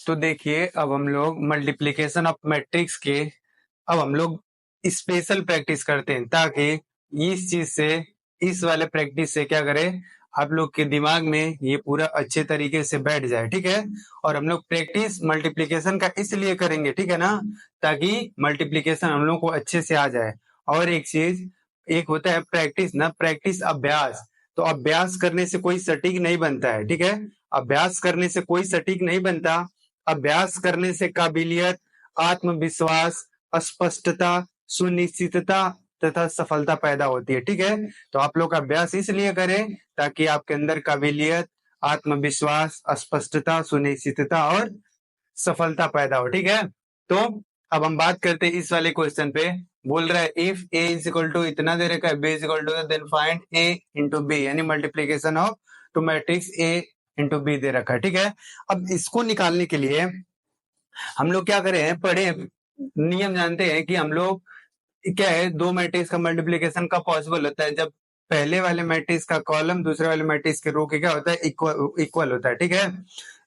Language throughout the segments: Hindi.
तो देखिए, अब हम लोग मल्टीप्लिकेशन ऑफ मैट्रिक्स के अब हम लोग स्पेशल प्रैक्टिस करते हैं, ताकि इस चीज से, इस वाले प्रैक्टिस से क्या करें, आप लोग के दिमाग में ये पूरा अच्छे तरीके से बैठ जाए। ठीक है। और हम लोग प्रैक्टिस मल्टीप्लिकेशन का इसलिए करेंगे, ठीक है ना, ताकि मल्टीप्लिकेशन हम लोग को अच्छे से आ जाए। और एक चीज, एक होता है प्रैक्टिस ना, प्रैक्टिस अभ्यास। तो अभ्यास करने से कोई सटीक नहीं बनता है, ठीक है। अभ्यास करने से कोई सटीक नहीं बनता। अभ्यास करने से काबिलियत, आत्मविश्वास, स्पष्टता, सुनिश्चितता तथा सफलता पैदा होती है। ठीक है। तो आप लोग अभ्यास इसलिए करें ताकि आपके अंदर काबिलियत, आत्मविश्वास, स्पष्टता, सुनिश्चितता और सफलता पैदा हो। ठीक है। तो अब हम बात करते हैं इस वाले क्वेश्चन पे। बोल रहा है if a is equal to इतना दे रखा है, b is equal to then find a into B, यानी multiplication of two matrix a into B दे रखा है। ठीक है। अब इसको निकालने के लिए हम लोग क्या करें, पढ़े नियम जानते हैं कि हम लोग क्या है, दो मैट्रिक्स का मल्टीप्लीकेशन का पॉसिबल होता है जब पहले वाले मैट्रिक्स का कॉलम दूसरे वाले मैट्रिक्स के रो के क्या होता है, इक्वल होता है। ठीक है।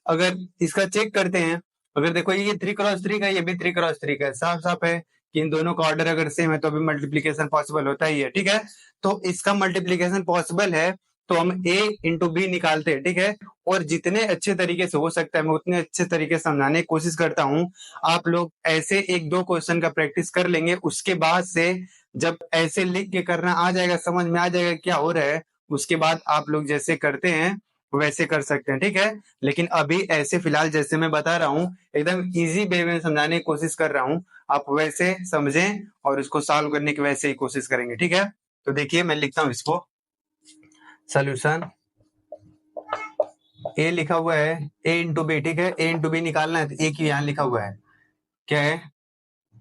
अगर इसका चेक करते हैं, अगर देखो ये 3x3 का, ये भी 3x3 का है, साफ साफ है कि इन दोनों का ऑर्डर अगर सेम है तो अभी मल्टीप्लीकेशन पॉसिबल होता ही है। ठीक है। तो इसका मल्टीप्लीकेशन पॉसिबल है तो हम a इंटू बी निकालते हैं। ठीक है। और जितने अच्छे तरीके से हो सकता है मैं उतने अच्छे तरीके से समझाने की कोशिश करता हूँ। आप लोग ऐसे एक दो क्वेश्चन का प्रैक्टिस कर लेंगे, उसके बाद से जब ऐसे लिख के करना आ जाएगा, समझ में आ जाएगा क्या हो रहा है, उसके बाद आप लोग जैसे करते हैं वैसे कर सकते हैं। ठीक है। लेकिन अभी ऐसे फिलहाल जैसे मैं बता रहा हूँ, एकदम इजी वे में समझाने की कोशिश कर रहा हूँ, आप वैसे समझें और उसको सॉल्व करने की वैसे ही कोशिश करेंगे। ठीक है। तो देखिए मैं लिखता हूँ इसको, सोल्यूशन ए लिखा हुआ है, ए इंटू बी। ठीक है। ए इंटू बी निकालना है तो ए की यहाँ लिखा हुआ है, क्या है,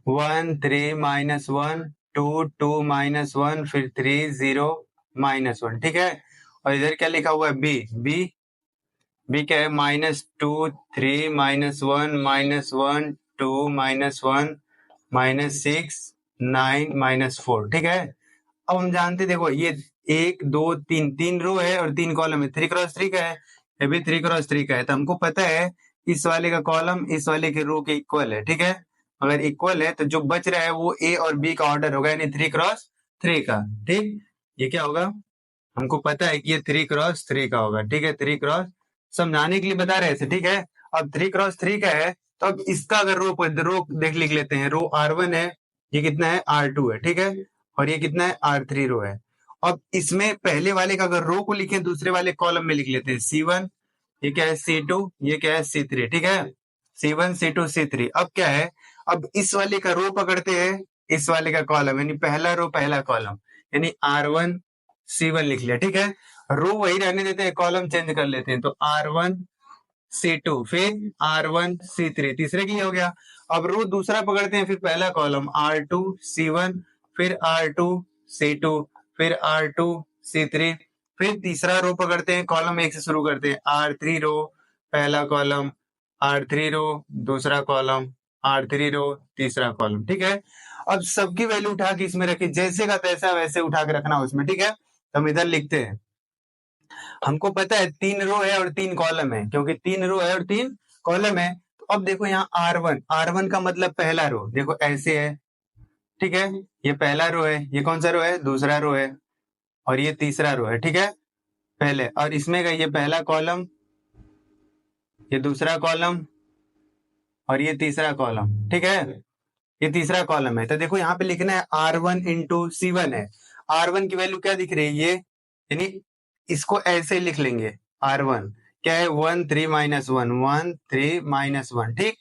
1 3 -1 2 2 -1 फिर 3 0 -1। ठीक है। और इधर क्या लिखा हुआ है, बी बी बी क्या है, -2 3 -1 -1 2 -1 -6 9 -4। ठीक है। अब हम जानते देखो ये 1 2 3 तीन रो है और 3 कॉलम है, 3x3 का है, ये भी 3x3 का है। तो हमको पता है इस वाले का कॉलम इस वाले के रो के इक्वल है। ठीक है। अगर इक्वल है तो जो बच रहा है वो ए और बी का ऑर्डर होगा, यानी 3x3 का। ठीक, ये क्या होगा, हमको पता है कि ये 3x3 का होगा। ठीक है। 3x समझाने के लिए बता रहे थे। ठीक है। अब 3x3 का है तो अब इसका अगर रो देख लिख लेते हैं, रो R1 है, ये कितना है, R2 है। ठीक है। और ये कितना है, R3 रो है। अब इसमें पहले वाले का अगर रो को लिखे दूसरे वाले कॉलम में लिख लेते हैं, C1, ये क्या है, C2, ये क्या है, C3। ठीक है। C1 C2 C3। अब क्या है, अब इस वाले का रो पकड़ते हैं, इस वाले का कॉलम, यानी पहला रो पहला कॉलम, यानी R1 C1 लिख लिया। ठीक है। रो वही रहने देते हैं, कॉलम चेंज कर लेते हैं, तो R1 C2 फिर R1 C3, तीसरे की हो गया। अब रो दूसरा पकड़ते हैं, फिर पहला कॉलम R2 C1 फिर R2 C2 फिर R2 C3, फिर तीसरा रो पकड़ते हैं, कॉलम एक से शुरू करते हैं, R3 रो पहला कॉलम, R3 रो दूसरा कॉलम, R3 रो तीसरा कॉलम। ठीक है। अब सबकी वैल्यू उठा के इसमें रखिए, जैसे का तैसा वैसे उठा के रखना उसमें। ठीक है। तो हम इधर लिखते हैं, हमको पता है 3 रो है और 3 कॉलम है, क्योंकि 3 रो है और 3 कॉलम है। तो अब देखो यहाँ R1 का मतलब पहला रो, देखो ऐसे है। ठीक है। ये पहला रो है, ये कौन सा रो है, दूसरा रो है, और ये तीसरा रो है। ठीक है। पहले, और इसमें का ये पहला कॉलम, ये दूसरा कॉलम, और ये तीसरा कॉलम। ठीक है। ये तीसरा कॉलम है। तो देखो यहाँ पे लिखना है R1 इंटू C1 है। R1 की वैल्यू क्या दिख रही है, ये, यानी इसको ऐसे लिख लेंगे, R1 क्या है, 1 3 -1 1 3 -1। ठीक।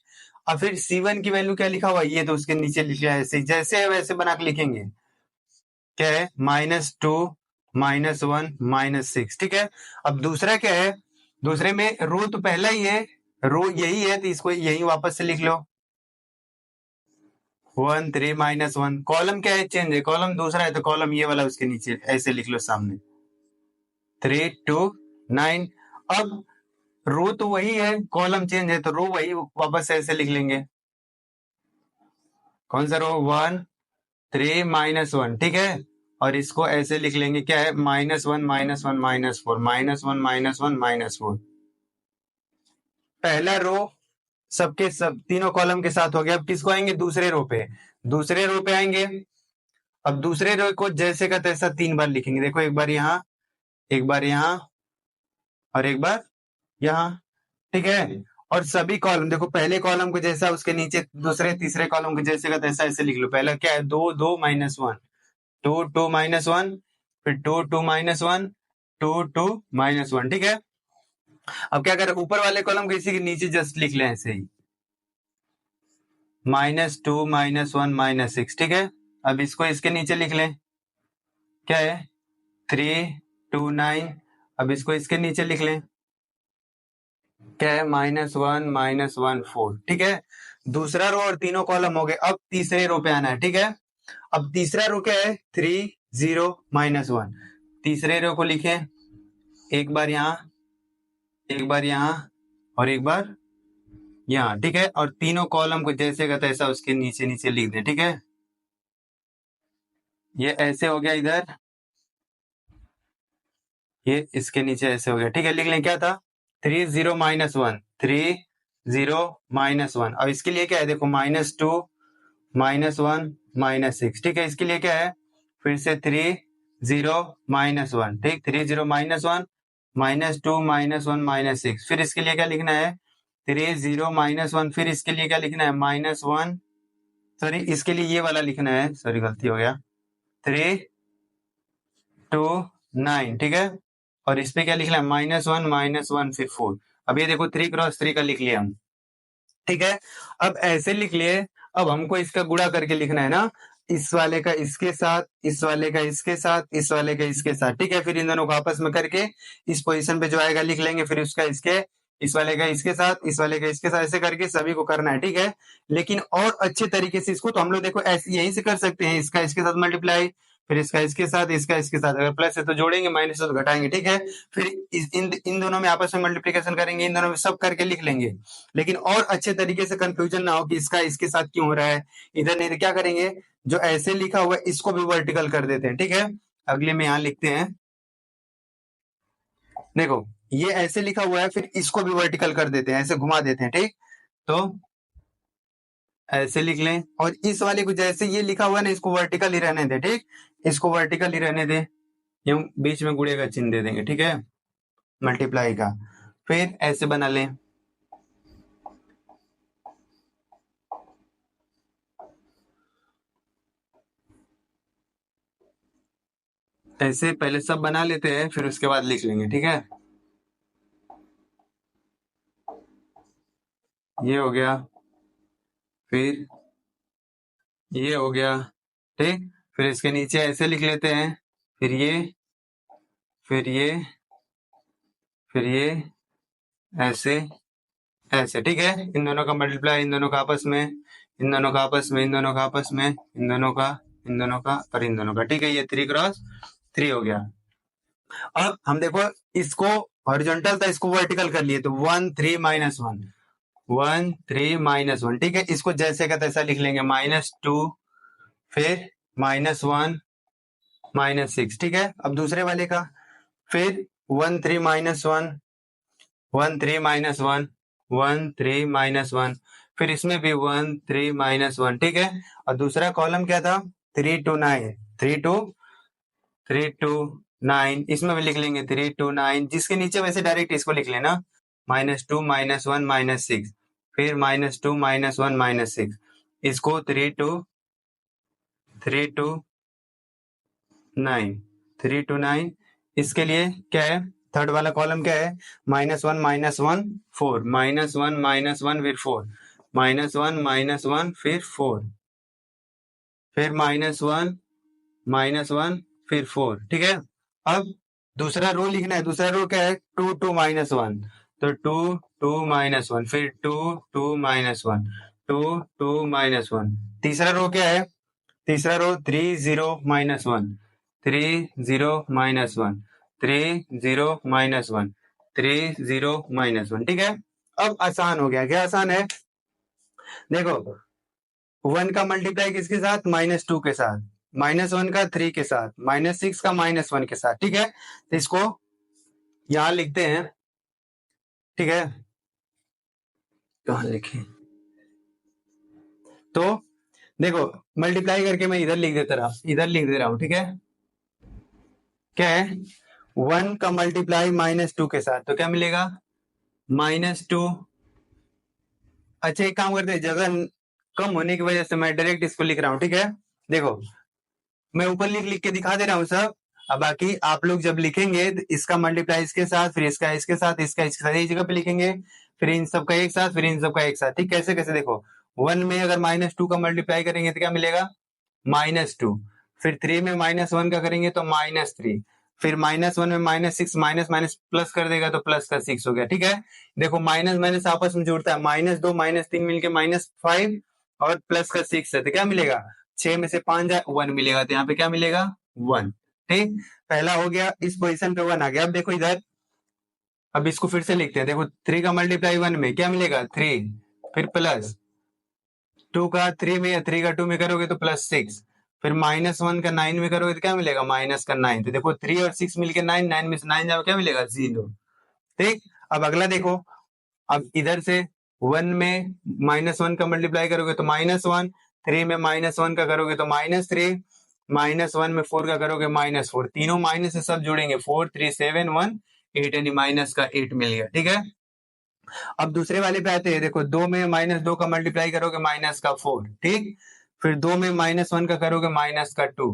और फिर C1 की वैल्यू क्या लिखा हुआ है, ये तो उसके नीचे लिखा है, ऐसे जैसे है वैसे बना के लिखेंगे, क्या है, -2 -1 -6। ठीक है। अब दूसरा क्या है, दूसरे में रो तो पहला ही है, रो यही है, तो इसको यही वापस से लिख लो, 1 3 -1। कॉलम क्या है, चेंज है, कॉलम दूसरा है तो कॉलम ये वाला उसके नीचे ऐसे लिख लो सामने, 3 2 9। अब रो तो वही है, कॉलम चेंज है तो रो वही वापस से ऐसे लिख लेंगे, कौन सा रो, 1 3 -1। ठीक है। और इसको ऐसे लिख लेंगे, क्या है, -1 -1 -4 -1 -1 -4। पहला रो सबके सब तीनों कॉलम के साथ हो गया। अब किसको आएंगे, दूसरे रो पे, दूसरे रो पे आएंगे। अब दूसरे रो को जैसे का तैसा 3 बार लिखेंगे। देखो, एक बार यहाँ, एक बार यहाँ, और एक बार यहाँ, ठीक है। और सभी कॉलम देखो, पहले कॉलम को जैसा उसके नीचे दूसरे तीसरे कॉलम को जैसे का तैसा ऐसे लिख लो। पहला क्या है, 2 2 माइनस 1, 2 2 माइनस 1, फिर 2 2 माइनस 1, 2 2 माइनस 1, ठीक है। अब क्या करें, ऊपर वाले कॉलम को इसी के नीचे जस्ट लिख लें ऐसे ही, -2 -1 -6, ठीक है। अब इसको इसके नीचे लिख लें, क्या है, 3 2 9। अब इसको इसके नीचे लिख लें, क्या है, -1 -1 4, ठीक है। दूसरा रो और तीनों कॉलम हो गए। अब तीसरे रो पे आना है, ठीक है। अब तीसरा रो क्या है, 3 0 -1। तीसरे रो को लिखें, एक बार यहाँ, एक बार यहाँ, और एक बार यहाँ, ठीक है। और तीनों कॉलम को जैसे का तैसा उसके नीचे नीचे लिख दें, ठीक है। ये ऐसे हो गया इधर, ये इसके नीचे ऐसे हो गया, ठीक है। लिख लें, क्या था, 3 0 -1, 3 0 -1। अब इसके लिए क्या है, देखो, -2 -1 -6, ठीक है। इसके लिए क्या है, फिर से 3 0 -1, ठीक, 3 0 -1 -2 -1 -6। फिर इसके लिए क्या लिखना है, 3 0 -1। फिर इसके लिए क्या लिखना है, -1, सॉरी इसके लिए ये वाला लिखना है, सॉरी गलती हो गया, 3 2 9, ठीक है। और इस पे क्या लिखना है, -1 -1 फिर 4। अब ये देखो, 3 क्रॉस 3 का लिख लिया हम, ठीक है। अब ऐसे लिख लिए। अब हमको इसका गुणा करके लिखना है ना, इस वाले का इसके साथ, इस वाले का इसके साथ, इस वाले का इसके साथ, ठीक है। फिर इन दोनों को आपस में करके इस पोजीशन पे जो आएगा लिख लेंगे। फिर उसका इसके, इस वाले का इसके साथ, इस वाले का इसके साथ, ऐसे करके सभी को करना है, ठीक है। लेकिन और अच्छे तरीके से इसको तो हम लोग देखो ऐसे यहीं से कर सकते हैं, इसका इसके साथ मल्टीप्लाई, फिर इसका इसके साथ, इसका इसके साथ। अगर प्लस है तो जोड़ेंगे, माइनस है तो घटाएंगे, ठीक है। फिर इन दोनों में आपस में मल्टीप्लीकेशन करेंगे, इन दोनों में सब करके लिख लेंगे। लेकिन और अच्छे तरीके से कंफ्यूजन ना हो कि इसका इसके साथ क्यों हो रहा है, इधर नहीं तो क्या करेंगे, जो ऐसे लिखा हुआ है इसको भी वर्टिकल कर देते हैं, ठीक है। अगले में यहां लिखते हैं, देखो ये ऐसे लिखा हुआ है, फिर इसको भी वर्टिकल कर देते हैं, ऐसे घुमा देते हैं, ठीक। तो ऐसे लिख लें, और इस वाले को जैसे ये लिखा हुआ है ना, इसको वर्टिकल ही रहने दे, ठीक। इसको वर्टिकल ही रहने दे, यूं बीच में गुणे का चिन्ह दे देंगे, ठीक है, मल्टीप्लाई का। फिर ऐसे बना लें, ऐसे पहले सब बना लेते हैं, फिर उसके बाद लिख लेंगे, ठीक है। ये हो गया, फिर ये हो गया, ठीक। फिर इसके नीचे ऐसे लिख लेते हैं, फिर ये, फिर ये, फिर ये, ऐसे ऐसे, ठीक है। इन दोनों का मल्टीप्लाई, इन दोनों का आपस में, इन दोनों का आपस में, इन दोनों का आपस में, इन दोनों का, इन दोनों का और इन दोनों का, ठीक है। ये 3 क्रॉस 3 हो गया। अब हम देखो, इसको हॉरिजॉन्टल था, इसको वर्टिकल कर लिए, तो 1 3 -1, 1 3 -1, ठीक है। इसको जैसे का तैसा लिख लेंगे, -2, फिर -1 -6, ठीक है। अब दूसरे वाले का, फिर 1 3 -1, 1 3 -1, 1 3 -1, फिर इसमें भी 1 3 -1, ठीक है। और दूसरा कॉलम क्या था, 3 2 9, 3 2 3 2 9, इसमें भी लिख लेंगे 3 2 9, जिसके नीचे वैसे डायरेक्ट इसको लिख लेना, -2 -1 -6, फिर -2 -1 -6, इसको 3 2 3 2 9, 3 2 9। इसके लिए क्या है, थर्ड वाला कॉलम क्या है, -1 -1 4, -1 -1 फिर 4, -1 -1 फिर 4, फिर -1 -1 फिर 4, ठीक है। अब दूसरा रो लिखना है, दूसरा रो क्या है, 2 2 -1, तो 2 2 -1, फिर 2 2 -1, 2 2 -1। तीसरा रो क्या है, तीसरा रो 3 0 -1, 3 0 -1, 3 0 -1, 3 0 -1, ठीक है। अब आसान हो गया, क्या आसान है, देखो 1 का मल्टीप्लाई किसके साथ, -2 के साथ, -1 का 3 के साथ, -6 का -1 के साथ, ठीक है। तो इसको यहां लिखते हैं, ठीक है। कहाँ लिखे, तो देखो मल्टीप्लाई करके मैं इधर लिख दे रहा हूं, ठीक है। क्या है, 1 का मल्टीप्लाई -2 के साथ, तो क्या मिलेगा -2। अच्छा एक काम करते हैं, जगह कम होने की वजह से मैं डायरेक्ट इसको लिख रहा हूँ, ठीक है। देखो मैं ऊपर लिख लिख के दिखा दे रहा हूँ सब। अब बाकी आप लोग जब लिखेंगे तो इसका मल्टीप्लाई इसके साथ, फिर इसका इसके साथ, इसका इसके साथ, एक जगह पे लिखेंगे, फिर इन सब का एक साथ, फिर इन सब का एक साथ, ठीक। कैसे कैसे देखो, 1 में अगर -2 का मल्टीप्लाई करेंगे तो क्या मिलेगा -2, फिर 3 में -1 का करेंगे तो -3, फिर -1 में -6, माइनस माइनस प्लस कर देगा तो प्लस का 6 हो गया, ठीक है। देखो माइनस माइनस आपस में जुड़ता है, -2 -3 मिलके -5 और प्लस का 6 है, तो क्या मिलेगा 6 में से 5 जाए 1 मिलेगा, तो यहाँ पे क्या मिलेगा 1, ठीक। पहला हो गया, इस पोजीशन पे 1 आ गया। अब देखो इधर, अब इसको फिर से लिखते हैं। देखो 3 का मल्टीप्लाई 1 में क्या मिलेगा 3, फिर प्लस 2 का 3 में या 3 का 2 में करोगे तो +6, फिर -1 का 9 में करोगे तो क्या मिलेगा -9। तो देखो 3 और 6 मिलके 9, 9 में से 9 जाओ क्या मिलेगा 0, ठीक। अब अगला देखो, अब इधर से 1 में -1 का मल्टीप्लाई करोगे तो -1, 3 में -1 का करोगे तो -3, -1 में 4 का करोगे -4, तीनों माइनस से सब जुड़ेंगे, 4 3 7 1 8, यानी माइनस का 8 मिल गया, ठीक है। अब दूसरे वाले पे आते हैं। देखो 2 में -2 का मल्टीप्लाई करोगे -4, ठीक। फिर 2 में -1 का करोगे -2,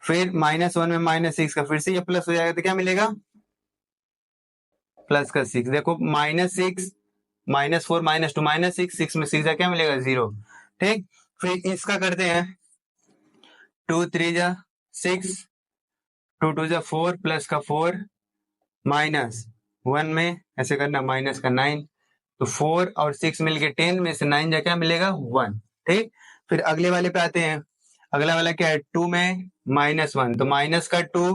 फिर -1 में -6 का, फिर से ये प्लस हो जाएगा तो क्या मिलेगा प्लस का 6। देखो -6 -4 -2 -6, 6 में 6 जा क्या मिलेगा 0, ठीक। फिर इसका करते हैं, 2 3 जा 6, 2 2 जा 4, प्लस का 4, -1 में ऐसे करना माइनस का 9, तो 4 और 6 मिलके 10 में से 9 जा क्या मिलेगा 1, ठीक। फिर अगले वाले पे आते हैं। अगला वाला क्या है, 2 में -1, तो माइनस का 2,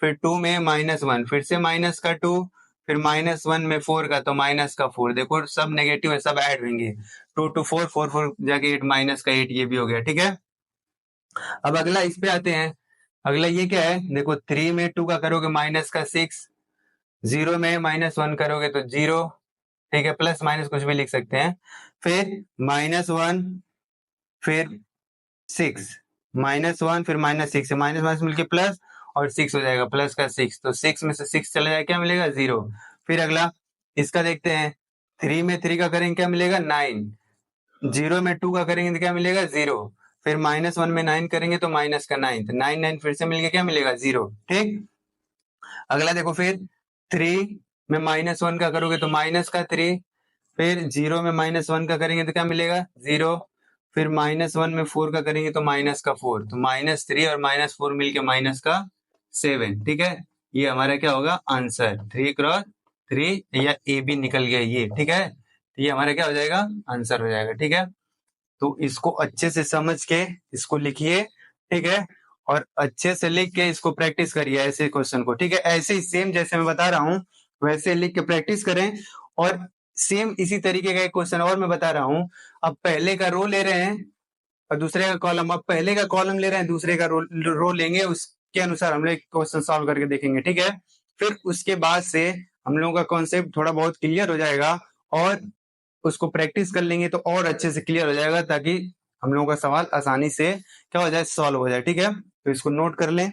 फिर 2 में -1, फिर से माइनस का 2, फिर -1 में 4 का, तो माइनस का 4। देखो सब नेगेटिव है, सब ऐड होंगे, 2 2 4 4 4 जाके 8, माइनस का 8, ये भी हो गया, ठीक है। अब अगला इस पे आते हैं। अगला ये क्या है, देखो 3 में 2 का करोगे माइनस का 6, 0 में -1 करोगे तो 0, ठीक है, प्लस माइनस कुछ भी लिख सकते हैं। फिर -1, फिर 6, -1 फिर -6, माइनस माइनस मिलके प्लस और 6 हो जाएगा, प्लस का 6, तो 6 में से 6 चला जाएगा क्या मिलेगा 0। फिर अगला इसका देखते हैं, 3 में 3 का करेंगे क्या मिलेगा 9, 0 में 2 का करेंगे तो क्या मिलेगा 0, फिर -1 में 9 करेंगे तो माइनस का 9, तो 9 9 फिर से मिलके क्या मिलेगा 0, ठीक। अगला देखो, फिर 3 में -1 का करोगे तो माइनस का 3, फिर 0 में -1 का करेंगे तो क्या मिलेगा 0, फिर -1 में 4 का करेंगे तो माइनस का 4, तो -3 और -4 मिलके माइनस का 7, ठीक है। ये हमारा क्या होगा आंसर, 3 क्रॉस 3, या ए बी निकल गया ये, ठीक है। तो ये हमारा क्या हो जाएगा आंसर हो जाएगा, ठीक है। तो इसको अच्छे से समझ के इसको लिखिए, ठीक है, और अच्छे से लिख के इसको प्रैक्टिस करिए ऐसे क्वेश्चन को, ठीक है। ऐसे ही सेम जैसे मैं बता रहा हूं वैसे लिख के प्रैक्टिस करें। और सेम इसी तरीके का एक क्वेश्चन और मैं बता रहा हूं। अब पहले का रो ले रहे हैं और दूसरे का कॉलम, अब पहले का कॉलम ले रहे हैं, दूसरे का रो लेंगे, उसके अनुसार हम लोग क्वेश्चन सॉल्व करके देखेंगे, ठीक है। फिर उसके बाद से हम लोगों का कॉन्सेप्ट थोड़ा बहुत क्लियर हो जाएगा और उसको प्रैक्टिस कर लेंगे तो और अच्छे से क्लियर हो जाएगा, ताकि हम लोगों का सवाल आसानी से क्या हो जाए सॉल्व हो जाए, ठीक है। तो इसको नोट कर लें।